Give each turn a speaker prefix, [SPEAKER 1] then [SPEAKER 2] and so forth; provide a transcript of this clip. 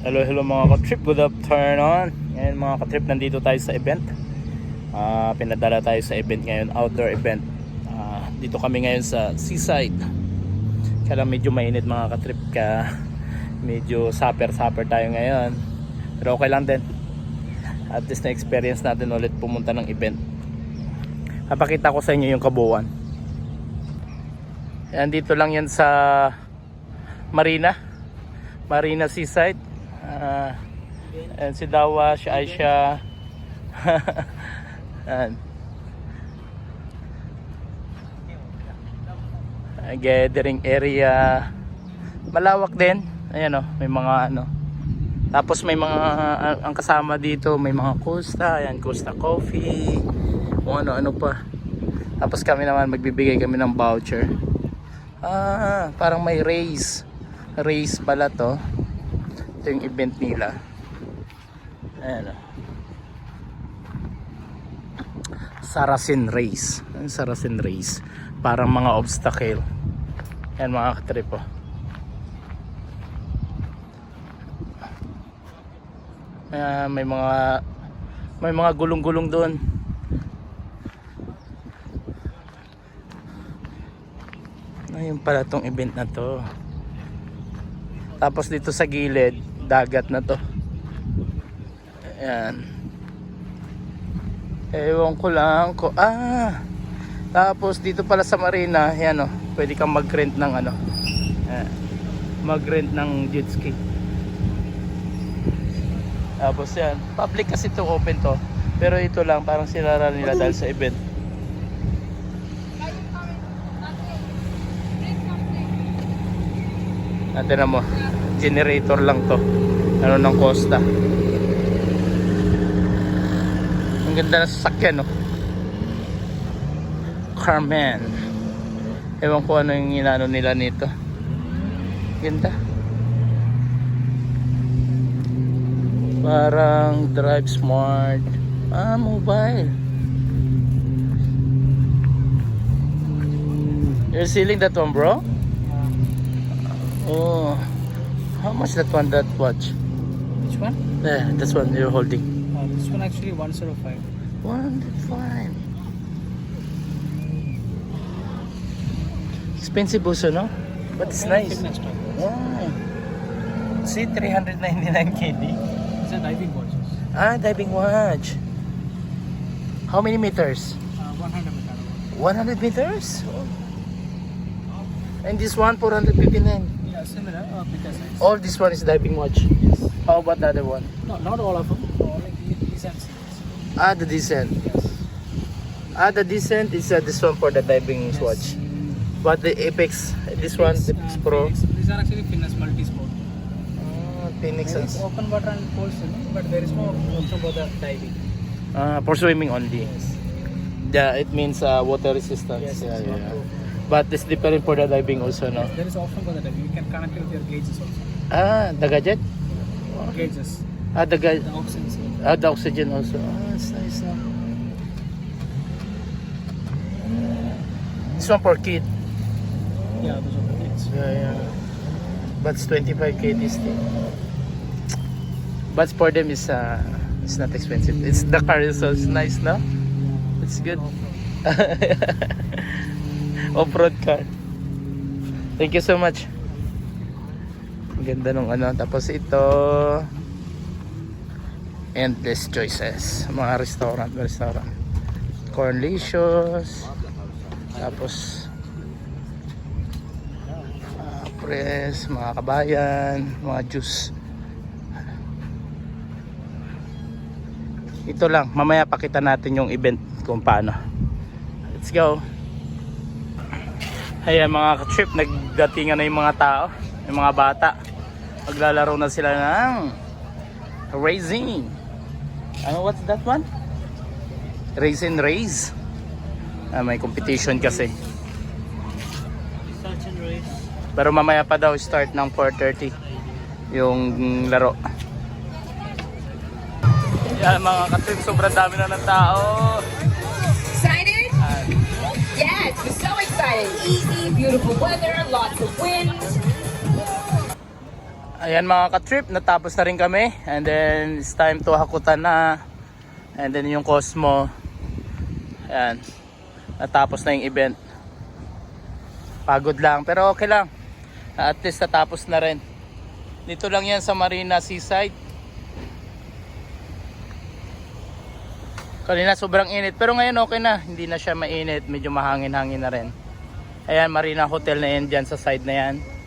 [SPEAKER 1] Hello, hello mga ka-trip. Good afternoon. Ngayon mga ka-trip, nandito tayo sa event. Pinadala tayo sa event ngayon, outdoor event. Dito kami ngayon sa seaside. Kaya lang medyo mainit mga ka-trip ka. Medyo supper tayo ngayon. Pero okay lang din. At least na-experience natin ulit pumunta ng event. Papakita ko sa inyo yung kabuuan. Yan, dito lang yan sa Marina Seaside. And si Dawa, si Aisha. And gathering area. Malawak din. Ayan o, may mga ano. Tapos may mga ang kasama dito, may mga Costa, ayan, Costa Coffee, kung ano-ano pa. Tapos kami naman magbibigay kami ng voucher. Parang may race pala to. Ito yung event nila. Ayan o. Saracen race. Saracen race. Parang mga obstacle. Ayan mga katrip o. May mga gulong-gulong doon. Ayun pala tong event na to. Tapos dito sa gilid, dagat na to. Ayan. Ewan ko lang ko. Tapos dito pala sa Marina, ayan o, pwede kang mag-rent ng ano. Mag-rent ng jet ski. Tapos yan, public kasi to, open to. Pero ito lang, parang sinara nila dahil sa event. Natin mo, generator lang to. Ano ng Costa. Ang ganda ng sasakyan, no? Carmen. Ewan ko ano yung inano nila nito. Ganda. Parang Drive Smart. Mobile. You're selling that one, bro? Oh, how much that watch?
[SPEAKER 2] Which one?
[SPEAKER 1] There, this one you're holding.
[SPEAKER 2] This one actually 105.
[SPEAKER 1] 105. Expensive also, no? But it's nice. Yeah. See, 399 KD.
[SPEAKER 2] It's a diving watches.
[SPEAKER 1] Diving watch. How many meters?
[SPEAKER 2] 100 meters.
[SPEAKER 1] 100 meters? Oh. And this one, 459.
[SPEAKER 2] Yeah, similar, bigger size.
[SPEAKER 1] All this one is diving watch.
[SPEAKER 2] Yes.
[SPEAKER 1] How about the other one?
[SPEAKER 2] No, not all of them. Only these and series.
[SPEAKER 1] The Descent.
[SPEAKER 2] Yes.
[SPEAKER 1] The Descent is this one for the diving
[SPEAKER 2] Yes.
[SPEAKER 1] watch. But the Apex, this one, the Apex Pro.
[SPEAKER 2] These are actually Finesse multi-sport.
[SPEAKER 1] Phoenix.
[SPEAKER 2] There is open water and cold swimming, but there is no option for the diving.
[SPEAKER 1] For swimming only.
[SPEAKER 2] Yes.
[SPEAKER 1] Yeah, it means water resistance.
[SPEAKER 2] Yes,
[SPEAKER 1] Yeah,
[SPEAKER 2] it's
[SPEAKER 1] yeah.
[SPEAKER 2] not proof.
[SPEAKER 1] But it's different for the diving also, no?
[SPEAKER 2] There is option for the diving. You can connect it with your gauges also.
[SPEAKER 1] The gadget?
[SPEAKER 2] Gauges.
[SPEAKER 1] The
[SPEAKER 2] oxygen.
[SPEAKER 1] the oxygen also. It's nice, no? This one for kid.
[SPEAKER 2] Yeah, those are the kids.
[SPEAKER 1] Yeah. But it's 25K this thing. But for them it's not expensive. It's the car is so nice, no? It's good. Off-road car. Thank you so much. Ang ganda nung ano. Tapos ito, endless choices. Mga restaurant. Cornlicious. Tapos press, mga kabayan, mga juice. Ito lang, mamaya pakita natin yung event kung paano. Let's go. Ayan mga ka-trip, nagdatingan na yung mga tao, yung mga bata. Maglalaro na sila ng racing. What's that one? Racing race. May competition kasi.
[SPEAKER 2] Search and race.
[SPEAKER 1] Pero mamaya pa daw start ng 4:30 yung laro. Yan mga ka-trip, sobrang dami na ng tao.
[SPEAKER 3] Excited? Yes, we're so excited. Easy, beautiful weather, lots of wind.
[SPEAKER 1] Ayan mga ka-trip, natapos na rin kami. And then it's time to Hakutan na. And then yung Cosmo. Ayan. Natapos na yung event. Pagod lang, pero okay lang. At least natapos na rin. Dito lang yan sa Marina Seaside. Kanina sobrang init, pero ngayon okay na. Hindi na siya mainit, medyo mahangin-hangin na rin. Ayan, Marina Hotel na yan dyan sa side na yan.